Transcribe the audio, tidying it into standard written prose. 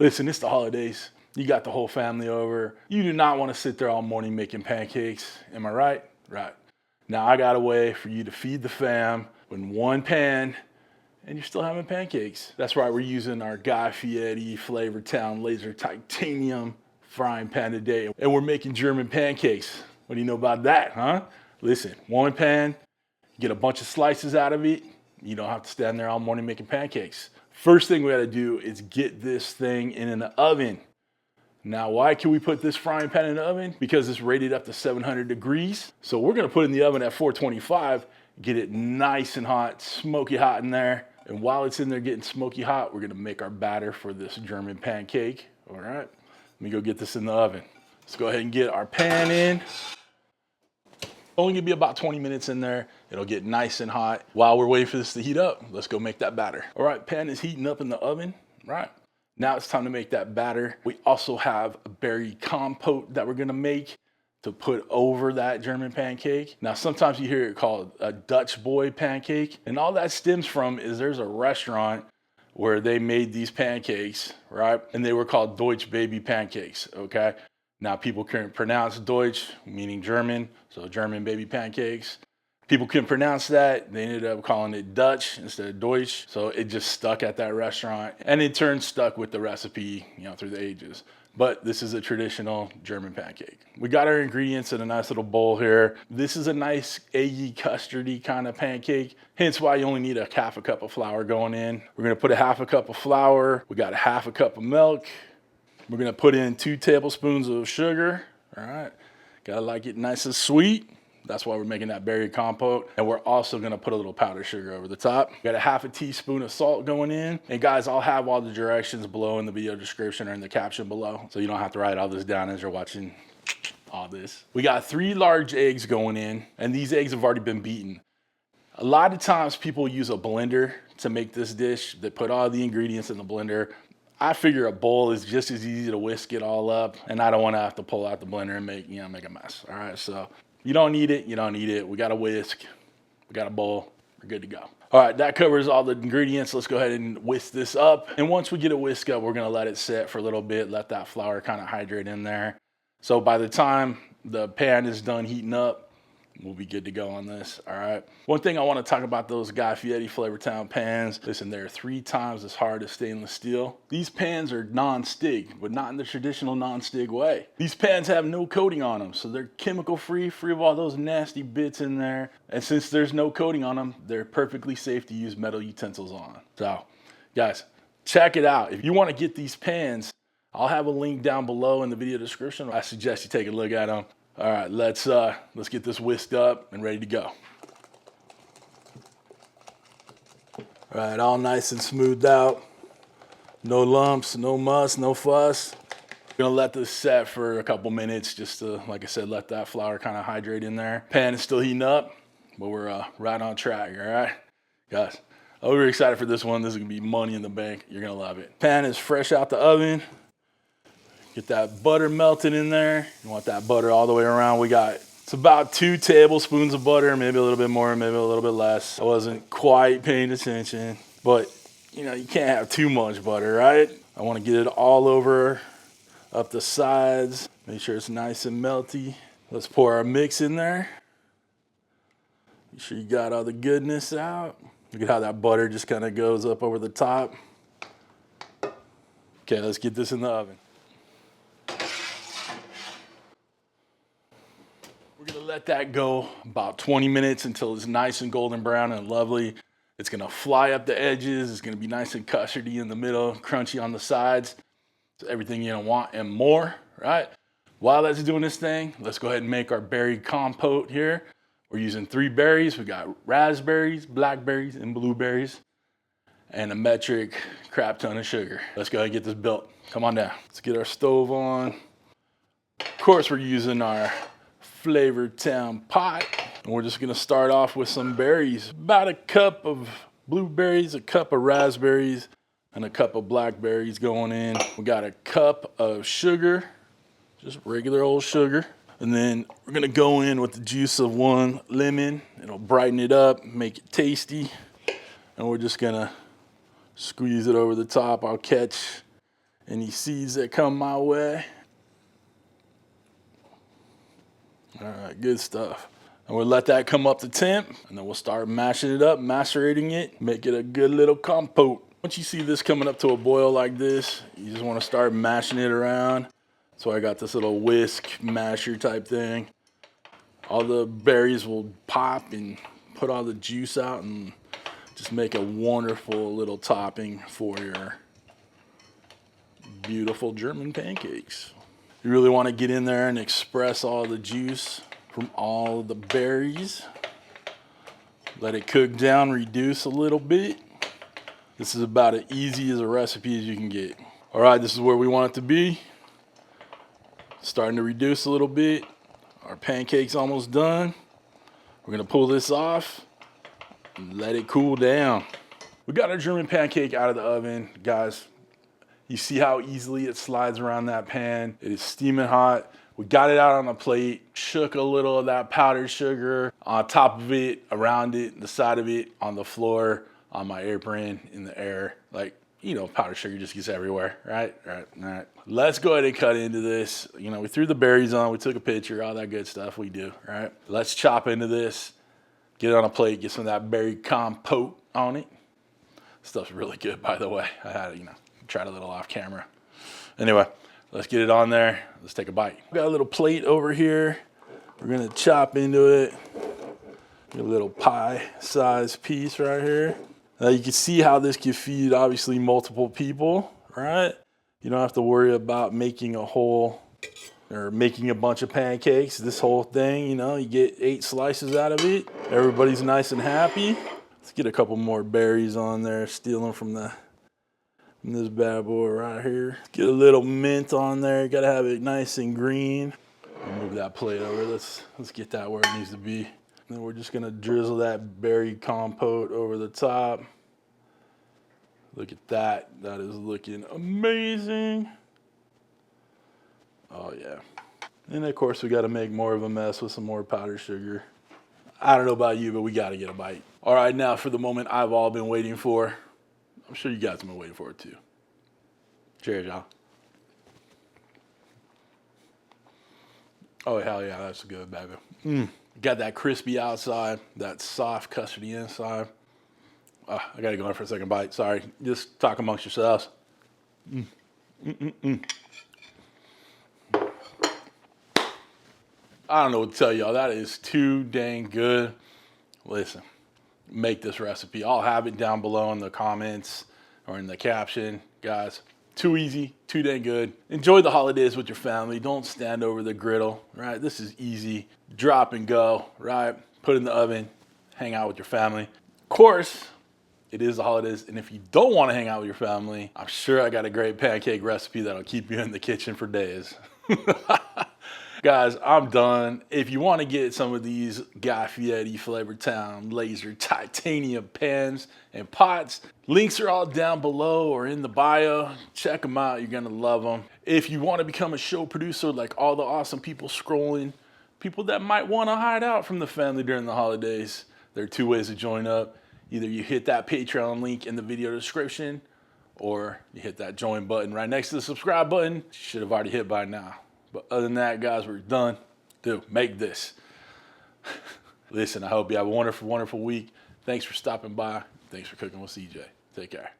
Listen, it's the holidays. You got the whole family over. You do not want to sit there all morning making pancakes. Am I right? Right. Now I got a way for you to feed the fam in one pan and you're still having pancakes. That's right, we're using our Guy Fieri Flavortown Laser Titanium frying pan today. And we're making German pancakes. What do you know about that, huh? Listen, one pan, get a bunch of slices out of it. You don't have to stand there all morning making pancakes. First thing we gotta do is get this thing in an oven. Now, why can we put this frying pan in the oven? Because it's rated up to 700 degrees. So we're gonna put it in the oven at 425, get it nice and hot, smoky hot in there. And while it's in there getting smoky hot, we're gonna make our batter for this German pancake. All right, let me go get this in the oven. Let's go ahead and get our pan in. Only gonna be about 20 minutes in there. It'll get nice and hot. While we're waiting for this to heat up, let's go make that batter. All right, pan is heating up in the oven, right? Now it's time to make that batter. We also have a berry compote that we're gonna make to put over that German pancake. Now, sometimes you hear it called a Dutch boy pancake, and all that stems from is there's a restaurant where they made these pancakes, right? And they were called Deutsch baby pancakes, okay? Now, people couldn't pronounce Deutsch, meaning German, so German baby pancakes. People couldn't pronounce that. They ended up calling it Dutch instead of Deutsch. So it just stuck at that restaurant, and it turned stuck with the recipe, through the ages. But this is a traditional German pancake. We got our ingredients in a nice little bowl here. This is a nice eggy, custardy kind of pancake, hence why you only need a half a cup of flour going in. We're gonna put a half a cup of flour. We got a half a cup of milk. We're gonna put in 2 tablespoons of sugar, all right? Gotta like it nice and sweet. That's why we're making that berry compote. And we're also gonna put a little powdered sugar over the top. Got a half a teaspoon of salt going in. And guys, I'll have all the directions below in the video description or in the caption below, so you don't have to write all this down as you're watching all this. We got 3 large eggs going in, and these eggs have already been beaten. A lot of times people use a blender to make this dish. They put all the ingredients in the blender. I figure a bowl is just as easy to whisk it all up, and I don't wanna have to pull out the blender and make a mess, all right? So you don't need it, you don't need it. We got a whisk, we got a bowl, we're good to go. All right, that covers all the ingredients. Let's go ahead and whisk this up. And once we get it whisked up, we're gonna let it sit for a little bit, let that flour kind of hydrate in there. So by the time the pan is done heating up, we'll be good to go on this, all right? One thing I wanna talk about those Guy Fieri Flavortown pans. Listen, they're 3 times as hard as stainless steel. These pans are non-stick, but not in the traditional non-stick way. These pans have no coating on them, so they're chemical free, free of all those nasty bits in there. And since there's no coating on them, they're perfectly safe to use metal utensils on. So, guys, check it out. If you wanna get these pans, I'll have a link down below in the video description. I suggest you take a look at them. All right, let's get this whisked up and ready to go. All right, all nice and smoothed out. No lumps, no muss, no fuss. We're gonna let this set for a couple minutes just to, like I said, let that flour kind of hydrate in there. Pan is still heating up, but we're right on track, all right? Guys, I'm really excited for this one. This is gonna be money in the bank. You're gonna love it. Pan is fresh out the oven. Get that butter melted in there. You want that butter all the way around. It's about 2 tablespoons of butter, maybe a little bit more, maybe a little bit less. I wasn't quite paying attention, but you can't have too much butter, right? I want to get it all over, up the sides. Make sure it's nice and melty. Let's pour our mix in there. Make sure you got all the goodness out. Look at how that butter just kind of goes up over the top. Okay, let's get this in the oven. We're gonna let that go about 20 minutes until it's nice and golden brown and lovely. It's gonna fly up the edges. It's gonna be nice and custardy in the middle, crunchy on the sides. It's everything you want and more, right? While that's doing this thing, let's go ahead and make our berry compote here. We're using 3 berries. We got raspberries, blackberries, and blueberries, and a metric crap ton of sugar. Let's go ahead and get this built. Come on down. Let's get our stove on. Of course, we're using our Flavortown pot. And we're just gonna start off with some berries. About a cup of blueberries, a cup of raspberries, and a cup of blackberries going in. We got a cup of sugar, just regular old sugar. And then we're gonna go in with the juice of 1 lemon. It'll brighten it up, make it tasty. And we're just gonna squeeze it over the top. I'll catch any seeds that come my way. All right, good stuff. And we'll let that come up to temp, and then we'll start mashing it up, macerating it, make it a good little compote. Once you see this coming up to a boil like this, you just want to start mashing it around. So I got this little whisk masher type thing. All the berries will pop and put all the juice out and just make a wonderful little topping for your beautiful German pancakes. You really want to get in there and express all the juice from all the berries. Let it cook down, reduce a little bit. This is about as easy as a recipe as you can get. All right, this is where we want it to be. Starting to reduce a little bit. Our pancake's almost done. We're gonna pull this off and let it cool down. We got our German pancake out of the oven, guys. You see how easily it slides around that pan. It is steaming hot. We got it out on a plate, shook a little of that powdered sugar on top of it, around it, the side of it, on the floor, on my apron, in the air. Like, you know, powdered sugar just gets everywhere, right? All right. Let's go ahead and cut into this. You know, we threw the berries on, we took a picture, all that good stuff we do, right? Let's chop into this, get it on a plate, get some of that berry compote on it. Stuff's really good, by the way. I had, tried a little off camera. Anyway, let's get it on there. Let's take a bite. Got a little plate over here. We're gonna chop into it. A little pie-sized piece right here. Now you can see how this can feed obviously multiple people, right? You don't have to worry about making a whole or making a bunch of pancakes. This whole thing, you get 8 slices out of it. Everybody's nice and happy. Let's get a couple more berries on there, steal them from this bad boy right here. Get a little mint on there. You gotta have it nice and green. I'll move that plate over. Let's get that where it needs to be. And then we're just gonna drizzle that berry compote over the top. Look at that. That is looking amazing. Oh yeah. And of course we gotta make more of a mess with some more powdered sugar. I don't know about you, but we gotta get a bite. All right, now for the moment I've all been waiting for. I'm sure you guys have been waiting for it too. Cheers, y'all. Oh, hell yeah, that's good, baby. Got that crispy outside, that soft custardy inside. I gotta go in for a second bite. Sorry, just talk amongst yourselves. I don't know what to tell y'all. That is too dang good. Listen, make this recipe. I'll have it down below in the comments or in the caption, guys. Too easy, too dang good. Enjoy the holidays with your family. Don't stand over the griddle, right? This is easy. Drop and go, right? Put it in the oven, hang out with your family. Of course, it is the holidays, and if you don't want to hang out with your family, I'm sure I got a great pancake recipe that'll keep you in the kitchen for days. Guys, I'm done. If you want to get some of these Guy Fieri Flavortown laser titanium pans and pots, links are all down below or in the bio. Check them out. You're going to love them. If you want to become a show producer like all the awesome people scrolling, people that might want to hide out from the family during the holidays, there are 2 ways to join up. Either you hit that Patreon link in the video description, or you hit that join button right next to the subscribe button. You should have already hit by now. But other than that, guys, we're done. Dude, make this. Listen, I hope you have a wonderful, wonderful week. Thanks for stopping by. Thanks for cooking with CJ. Take care.